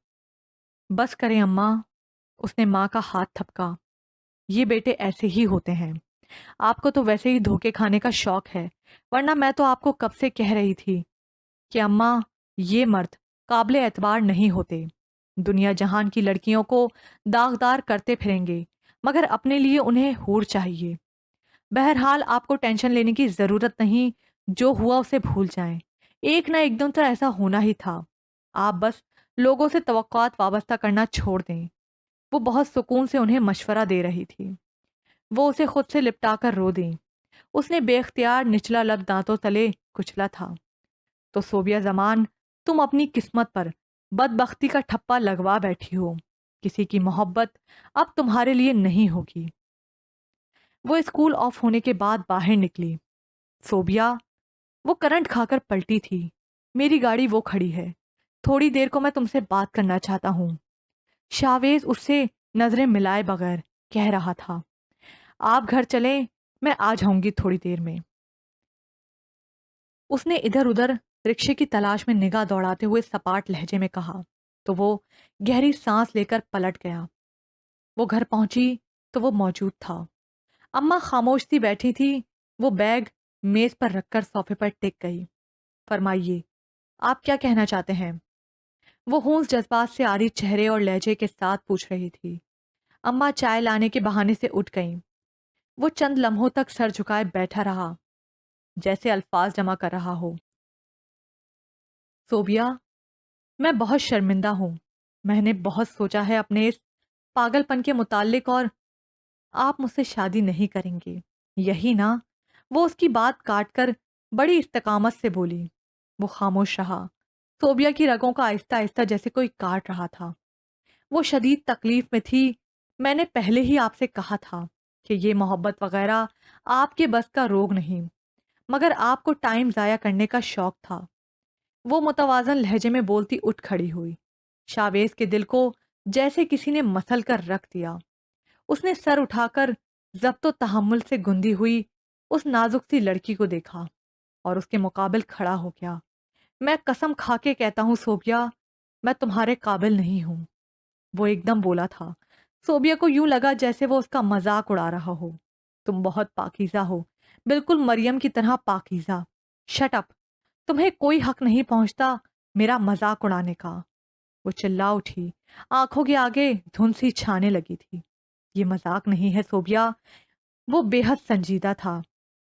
بس کریں اماں، اس نے ماں کا ہاتھ تھپکا۔ یہ بیٹے ایسے ہی ہوتے ہیں۔ آپ کو تو ویسے ہی دھوکے کھانے کا شوق ہے، ورنہ میں تو آپ کو کب سے کہہ رہی تھی کہ اماں، یہ مرد قابل اعتبار نہیں ہوتے۔ دنیا جہان کی لڑکیوں کو داغدار کرتے پھریں گے، مگر اپنے لیے انہیں حور چاہیے۔ بہرحال آپ کو ٹینشن لینے کی ضرورت نہیں، جو ہوا اسے بھول جائیں۔ ایک نہ ایک دن تو ایسا ہونا ہی تھا۔ آپ بس لوگوں سے توقعات وابستہ کرنا چھوڑ دیں۔ وہ بہت سکون سے انہیں مشورہ دے رہی تھی۔ وہ اسے خود سے لپٹا کر رو دیں۔ اس نے بے اختیار نچلا لب دانتوں تلے کچلا تھا۔ تو صوبیہ زمان، تم اپنی قسمت پر بدبختی کا ٹھپا لگوا بیٹھی ہو۔ کسی کی محبت اب تمہارے لیے نہیں ہوگی۔ وہ اسکول آف ہونے کے بعد باہر نکلی۔ صوبیہ، وہ کرنٹ کھا کر پلٹی تھی۔ میری گاڑی وہ کھڑی ہے، تھوڑی دیر کو میں تم سے بات کرنا چاہتا ہوں۔ شاویز اس سے نظریں ملائے بغیر کہہ رہا تھا۔ آپ گھر چلیں، میں آ جاؤں گی تھوڑی دیر میں۔ اس نے ادھر ادھر رکشے کی تلاش میں نگاہ دوڑاتے ہوئے سپاٹ لہجے میں کہا تو وہ گہری سانس لے کر پلٹ گیا۔ وہ گھر پہنچی تو وہ موجود تھا۔ اماں خاموش سی بیٹھی تھی۔ وہ بیگ میز پر رکھ کر صوفے پر ٹک گئی۔ فرمائیے، آپ کیا کہنا چاہتے ہیں؟ وہ ہونس جذبات سے عاری چہرے اور لہجے کے ساتھ پوچھ رہی تھی۔ اماں چائے لانے کے بہانے سے اٹھ گئیں۔ وہ چند لمحوں تک سر جھکائے بیٹھا رہا، جیسے الفاظ جمع کر رہا ہو۔ صوبیہ، میں بہت شرمندہ ہوں۔ میں نے بہت سوچا ہے اپنے اس پاگل پن کے متعلق، اور آپ مجھ سے شادی نہیں کریں گے، یہی نا؟ وہ اس کی بات کاٹ کر بڑی استقامت سے بولی۔ وہ خاموش رہا۔ صوبیہ کی رگوں کا آہستہ آہستہ جیسے کوئی کاٹ رہا تھا۔ وہ شدید تکلیف میں تھی۔ میں نے پہلے ہی آپ سے کہا تھا کہ یہ محبت وغیرہ آپ کے بس کا روگ نہیں، مگر آپ کو ٹائم ضائع کرنے کا شوق تھا۔ وہ متوازن لہجے میں بولتی اٹھ کھڑی ہوئی۔ شاویز کے دل کو جیسے کسی نے مسل کر رکھ دیا۔ اس نے سر اٹھا کر ضبط و تحمل سے گندی ہوئی اس نازک سی لڑکی کو دیکھا اور اس کے مقابل کھڑا ہو گیا۔ میں قسم کھا کے کہتا ہوں صوبیہ، میں تمہارے قابل نہیں ہوں۔ وہ ایک دم بولا تھا۔ صوبیہ کو یوں لگا جیسے وہ اس کا مذاق اڑا رہا ہو۔ تم بہت پاکیزہ ہو، بالکل مریم کی طرح پاکیزہ۔ شٹ اپ، تمہیں کوئی حق نہیں پہنچتا میرا مذاق اڑانے کا۔ وہ چلا اٹھی، آنکھوں کے آگے دھند سی چھانے لگی تھی۔ یہ مذاق نہیں ہے صوبیہ، وہ بے حد سنجیدہ تھا۔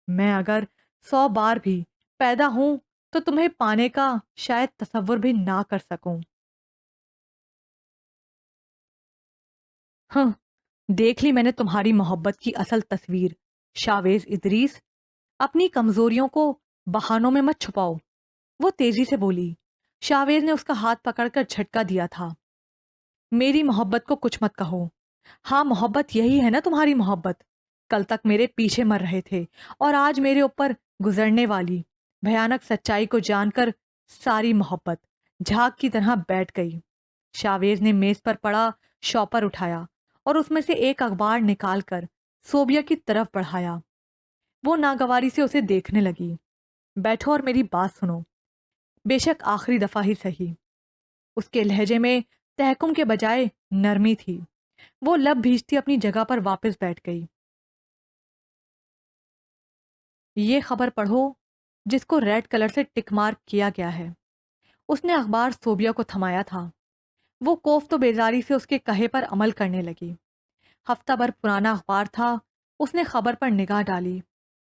میں اگر 100 بار بھی پیدا ہوں تو تمہیں پانے کا شاید تصور بھی نہ کر سکوں۔ ہاں، دیکھ لی میں نے تمہاری محبت کی اصل تصویر۔ شاویز ادریس، اپنی کمزوریوں کو بہانوں میں مت چھپاؤ۔ وہ تیزی سے بولی۔ شاویز نے اس کا ہاتھ پکڑ کر جھٹکا دیا تھا۔ میری محبت کو کچھ مت کہو۔ ہاں، محبت یہی ہے نا تمہاری محبت؟ کل تک میرے پیچھے مر رہے تھے اور آج میرے اوپر گزرنے والی بھیانک سچائی کو جان کر ساری محبت جھاگ کی طرح بیٹھ گئی۔ شاویز نے میز پر پڑا شاپر اٹھایا اور اس میں سے ایک اخبار نکال کر صوبیہ کی طرف بڑھایا۔ وہ ناگواری سے اسے دیکھنے لگی۔ بیٹھو اور میری بات سنو، بے شک آخری دفعہ ہی صحیح۔ اس کے لہجے میں تحکم کے بجائے نرمی تھی۔ وہ لب بھیجتی اپنی جگہ پر واپس بیٹھ گئی۔ یہ خبر پڑھو جس کو ریڈ کلر سے ٹک مارک کیا گیا ہے۔ اس نے اخبار صوبیہ کو تھمایا تھا۔ وہ کوفت و بیزاری سے اس کے کہے پر عمل کرنے لگی۔ ہفتہ بھر پرانا اخبار تھا۔ اس نے خبر پر نگاہ ڈالی۔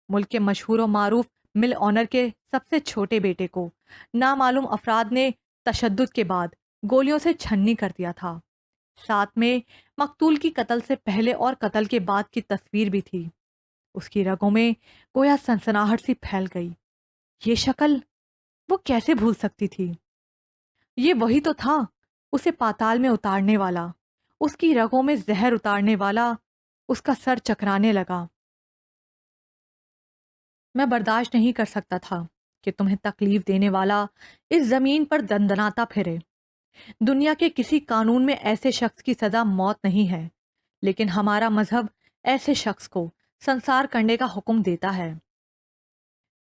ملک کے مشہور و معروف مل آنر کے سب سے چھوٹے بیٹے کو نامعلوم افراد نے تشدد کے بعد گولیوں سے چھننی کر دیا تھا۔ ساتھ میں مقتول کی قتل سے پہلے اور قتل کے بعد کی تصویر بھی تھی۔ اس کی رگوں میں گویا سنسناہٹ سی پھیل گئی۔ یہ شکل وہ کیسے بھول سکتی تھی؟ یہ وہی تو تھا، اسے پاتال میں اتارنے والا، اس کی رگوں میں زہر اتارنے والا۔ اس کا سر چکرانے لگا۔ میں برداشت نہیں کر سکتا تھا کہ تمہیں تکلیف دینے والا اس زمین پر دندناتا پھرے۔ دنیا کے کسی قانون میں ایسے شخص کی سزا موت نہیں ہے، لیکن ہمارا مذہب ایسے شخص کو سنسار کرنے کا حکم دیتا ہے۔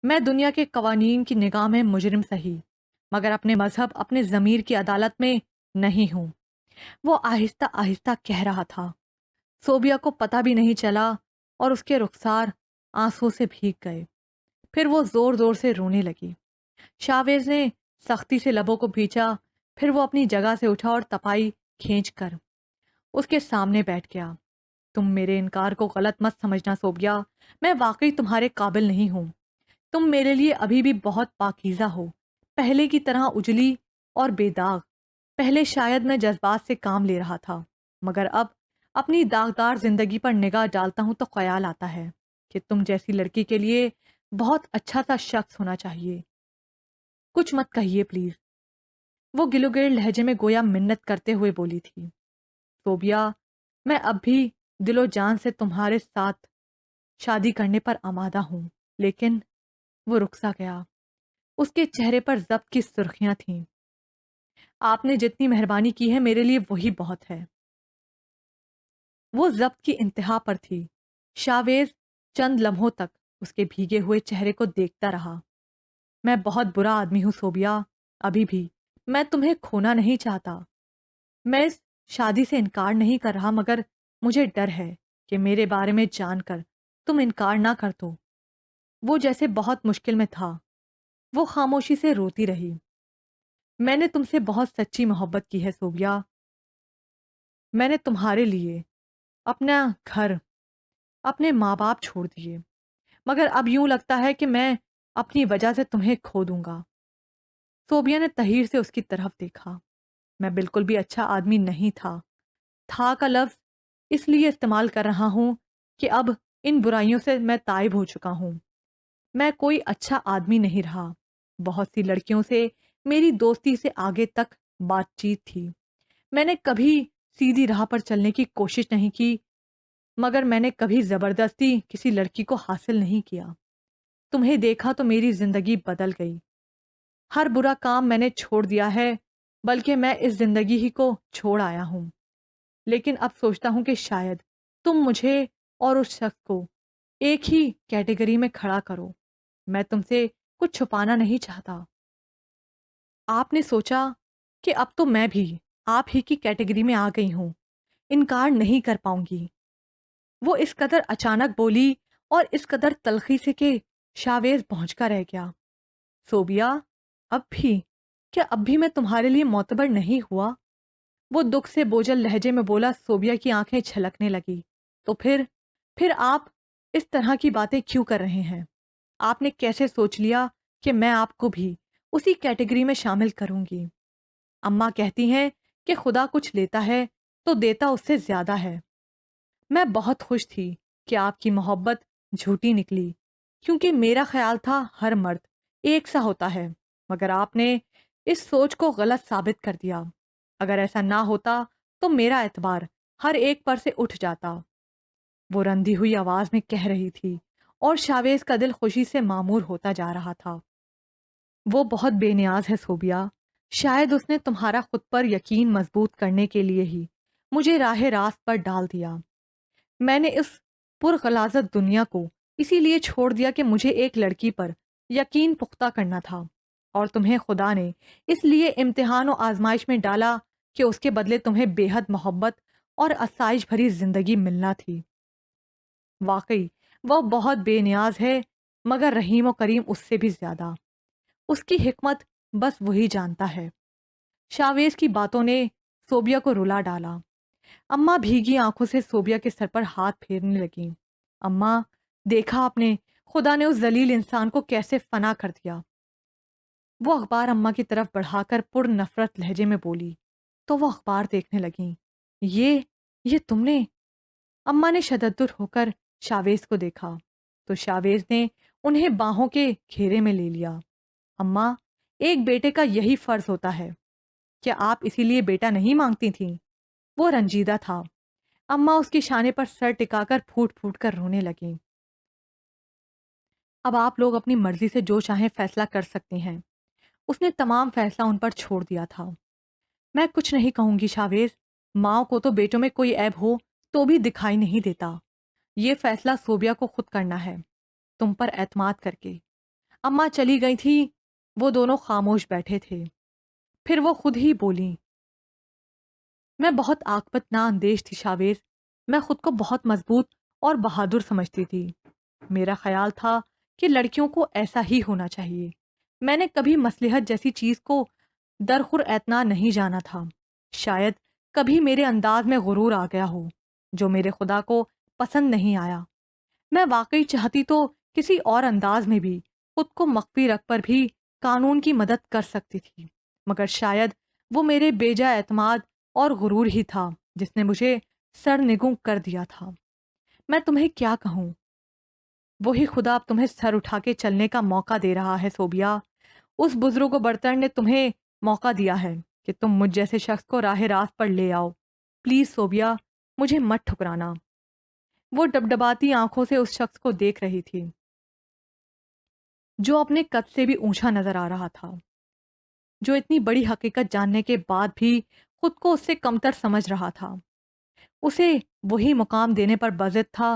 میں دنیا کے قوانین کی نگاہ میں مجرم سہی، مگر اپنے مذہب، اپنے ضمیر کی عدالت میں نہیں ہوں۔ وہ آہستہ آہستہ کہہ رہا تھا۔ صوبیہ کو پتہ بھی نہیں چلا اور اس کے رخسار آنسو سے بھیگ گئے۔ پھر وہ زور زور سے رونے لگی۔ شاویز نے سختی سے لبوں کو بھینچا، پھر وہ اپنی جگہ سے اٹھا اور تپائی کھینچ کر اس کے سامنے بیٹھ گیا۔ تم میرے انکار کو غلط مت سمجھنا صوبیہ، میں واقعی تمہارے قابل نہیں ہوں۔ تم میرے لیے ابھی بھی بہت پاکیزہ ہو، پہلے کی طرح اجلی اور بے داغ۔ پہلے شاید میں جذبات سے کام لے رہا تھا، مگر اب اپنی داغدار زندگی پر نگاہ ڈالتا ہوں تو خیال آتا ہے کہ تم جیسی لڑکی کے لیے بہت اچھا سا شخص ہونا چاہیے۔ کچھ مت کہیے پلیز، وہ گلوگیر لہجے میں گویا منت کرتے ہوئے بولی تھی۔ صوبیہ، میں اب بھی دل و جان سے تمہارے ساتھ شادی کرنے پر آمادہ ہوں، لیکن وہ رکسا گیا۔ اس کے چہرے پر ضبط کی سرخیاں تھیں۔ آپ نے جتنی مہربانی کی ہے میرے لیے وہی بہت ہے۔ وہ ضبط کی انتہا پر تھی۔ شاویز چند لمحوں تک اس کے بھیگے ہوئے چہرے کو دیکھتا رہا۔ میں بہت برا آدمی ہوں صوبیہ، ابھی بھی میں تمہیں کھونا نہیں چاہتا۔ میں اس شادی سے انکار نہیں کر رہا، مگر مجھے ڈر ہے کہ میرے بارے میں جان کر تم انکار نہ کر دو۔ وہ جیسے بہت مشکل میں تھا۔ وہ خاموشی سے روتی رہی۔ میں نے تم سے بہت سچی محبت کی ہے صوبیہ۔ میں نے تمہارے لیے اپنا گھر، اپنے ماں باپ چھوڑ دیے، مگر اب یوں لگتا ہے کہ میں اپنی وجہ سے تمہیں کھو دوں گا۔ صوبیہ نے تحیر سے اس کی طرف دیکھا۔ میں بالکل بھی اچھا آدمی نہیں تھا۔ تھا کا لفظ اس لیے استعمال کر رہا ہوں کہ اب ان برائیوں سے میں تائب ہو چکا ہوں۔ میں کوئی اچھا آدمی نہیں رہا۔ بہت سی لڑکیوں سے میری دوستی سے آگے تک بات چیت تھی۔ میں نے کبھی سیدھی راہ پر چلنے کی کوشش نہیں کی، مگر میں نے کبھی زبردستی کسی لڑکی کو حاصل نہیں کیا۔ تمہیں دیکھا تو میری زندگی بدل گئی۔ ہر برا کام میں نے چھوڑ دیا ہے، بلکہ میں اس زندگی ہی کو چھوڑ آیا ہوں۔ لیکن اب سوچتا ہوں کہ شاید تم مجھے اور اس شخص کو ایک ہی کیٹیگری میں کھڑا کرو۔ میں تم سے کچھ چھپانا نہیں چاہتا۔ آپ نے سوچا کہ اب تو میں بھی آپ ہی کی کیٹیگری میں آ گئی ہوں، انکار نہیں کر پاؤں گی۔ وہ اس قدر اچانک بولی اور اس قدر تلخی سے کہ شاویز پہنچ کر رہ گیا۔ صوبیہ، اب بھی کیا اب بھی میں تمہارے لیے معتبر نہیں ہوا؟ وہ دکھ سے بوجھل لہجے میں بولا۔ صوبیہ کی آنکھیں چھلکنے لگی۔ تو پھر آپ اس طرح کی باتیں کیوں کر رہے ہیں؟ آپ نے کیسے سوچ لیا کہ میں آپ کو بھی اسی کیٹیگری میں شامل کروں گی؟ اماں کہتی ہیں کہ خدا کچھ لیتا ہے تو دیتا اس سے زیادہ ہے۔ میں بہت خوش تھی کہ آپ کی محبت جھوٹی نکلی، کیونکہ میرا خیال تھا ہر مرد ایک سا ہوتا ہے، مگر آپ نے اس سوچ کو غلط ثابت کر دیا۔ اگر ایسا نہ ہوتا تو میرا اعتبار ہر ایک پر سے اٹھ جاتا، وہ رندی ہوئی آواز میں کہہ رہی تھی، اور شاویز کا دل خوشی سے معمور ہوتا جا رہا تھا۔ وہ بہت بے نیاز ہے صوبیا، شاید اس نے تمہارا خود پر یقین مضبوط کرنے کے لیے ہی مجھے راہ راست پر ڈال دیا۔ میں نے اس پرغلاظت دنیا کو اسی لیے چھوڑ دیا کہ مجھے ایک لڑکی پر یقین پختہ کرنا تھا، اور تمہیں خدا نے اس لیے امتحان و آزمائش میں ڈالا کہ اس کے بدلے تمہیں بے حد محبت اور آسائش بھری زندگی ملنا تھی۔ واقعی وہ بہت بے نیاز ہے، مگر رحیم و کریم اس سے بھی زیادہ۔ اس کی حکمت بس وہی جانتا ہے۔ شاویز کی باتوں نے صوبیا کو رلا ڈالا۔ اماں بھیگی آنکھوں سے صوبیا کے سر پر ہاتھ پھیرنے لگیں۔ اماں، دیکھا آپ نے، خدا نے اس ذلیل انسان کو کیسے فنا کر دیا۔ وہ اخبار اماں کی طرف بڑھا کر پر نفرت لہجے میں بولی، تو وہ اخبار دیکھنے لگیں۔ یہ تم نے؟ اماں نے شددر ہو کر شاویز کو دیکھا تو شاویز نے انہیں باہوں کے گھیرے میں لے لیا۔ اماں، ایک بیٹے کا یہی فرض ہوتا ہے، کیا آپ اسی لیے بیٹا نہیں مانگتی تھیں؟ وہ رنجیدہ تھا۔ اماں اس کے شانے پر سر ٹکا کر پھوٹ پھوٹ کر رونے لگیں۔ اب آپ لوگ اپنی مرضی سے جو چاہیں فیصلہ کر سکتے ہیں۔ اس نے تمام فیصلہ ان پر چھوڑ دیا تھا۔ میں کچھ نہیں کہوں گی شاویز، ماں کو تو بیٹوں میں کوئی عیب ہو تو بھی دکھائی نہیں دیتا۔ یہ فیصلہ صوبیا کو خود کرنا ہے، تم پر اعتماد کر کے۔ اماں چلی گئی تھی، وہ دونوں خاموش بیٹھے تھے۔ پھر وہ خود ہی بولیں، میں بہت عاقبت نا اندیش تھی شاویز، میں خود کو بہت مضبوط اور بہادر سمجھتی تھی۔ میرا خیال تھا کہ لڑکیوں کو ایسا ہی ہونا چاہیے۔ میں نے کبھی مصلحت جیسی چیز کو درخور اعتنا نہیں جانا تھا۔ شاید کبھی میرے انداز میں غرور آ گیا ہو جو میرے خدا کو پسند نہیں آیا۔ میں واقعی چاہتی تو کسی اور انداز میں بھی خود کو مخفی رکھ پر بھی قانون کی مدد کر سکتی تھی، مگر شاید وہ میرے بیجا اعتماد اور غرور ہی تھا جس نے مجھے سرنگوں کر دیا تھا۔ میں تمہیں کیا کہوں، وہی خدا اب تمہیں سر اٹھا کے چلنے کا موقع دے رہا ہے صوبیا۔ اس بزرگ و برتر نے تمہیں موقع دیا ہے کہ تم مجھ جیسے شخص کو راہ راست پر لے آؤ۔ پلیز صوبیا، مجھے مت ٹھکرانا۔ وہ ڈبڈباتی آنکھوں سے اس شخص کو دیکھ رہی تھی جو اپنے قد سے بھی اونچا نظر آ رہا تھا، جو اتنی بڑی حقیقت جاننے کے بعد بھی خود کو اس سے کمتر سمجھ رہا تھا۔ اسے وہی مقام دینے پر بضد تھا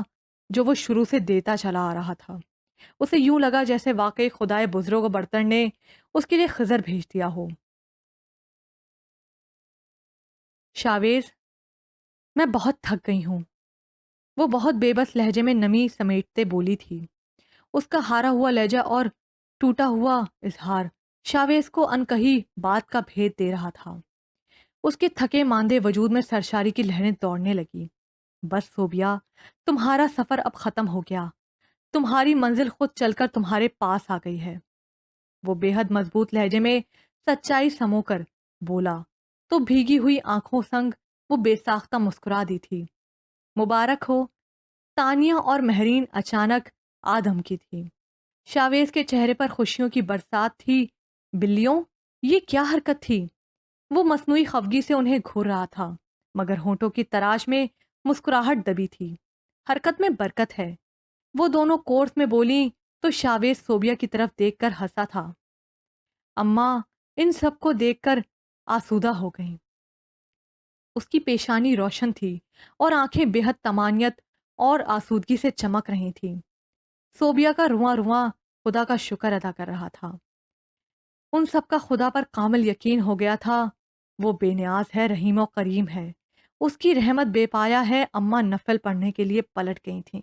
جو وہ شروع سے دیتا چلا آ رہا تھا۔ اسے یوں لگا جیسے واقعی خدائے بزرگ و برتر نے اس کے لیے خضر بھیج دیا ہو۔ شاویز، میں بہت تھک گئی ہوں، وہ بہت بے بس لہجے میں نمی سمیٹتے بولی تھی۔ اس کا ہارا ہوا لہجہ اور ٹوٹا ہوا اظہار شاویز کو انکہی بات کا بھید دے رہا تھا۔ اس کے تھکے ماندے وجود میں سرشاری کی لہریں دوڑنے لگی۔ بس صوبیا، تمہارا سفر اب ختم ہو گیا، تمہاری منزل خود چل کر تمہارے پاس آ گئی ہے۔ وہ بے حد مضبوط لہجے میں سچائی سمو کر بولا تو بھیگی ہوئی آنکھوں سنگ وہ بے ساختہ مسکرا دی تھی۔ مبارک ہو۔ تانیہ اور مہرین اچانک آدم کی تھی۔ شاویز کے چہرے پر خوشیوں کی برسات تھی۔ بلیوں، یہ کیا حرکت تھی؟ وہ مصنوعی خفگی سے انہیں گھور رہا تھا، مگر ہونٹوں کی تراش میں مسکراہٹ دبی تھی۔ حرکت میں برکت ہے، وہ دونوں کورس میں بولیں تو شاویز صوبیا کی طرف دیکھ کر ہنسا تھا۔ اماں ان سب کو دیکھ کر آسودہ ہو گئیں۔ اس کی پیشانی روشن تھی اور آنکھیں بے حد طمانیت اور آسودگی سے چمک رہی تھیں۔ صوبیا کا رواں رواں خدا کا شکر ادا کر رہا تھا۔ ان سب کا خدا پر کامل یقین ہو گیا تھا۔ وہ بے نیاز ہے، رحیم و کریم ہے، اس کی رحمت بے پایا ہے۔ اماں نفل پڑھنے کے لیے پلٹ گئی تھیں۔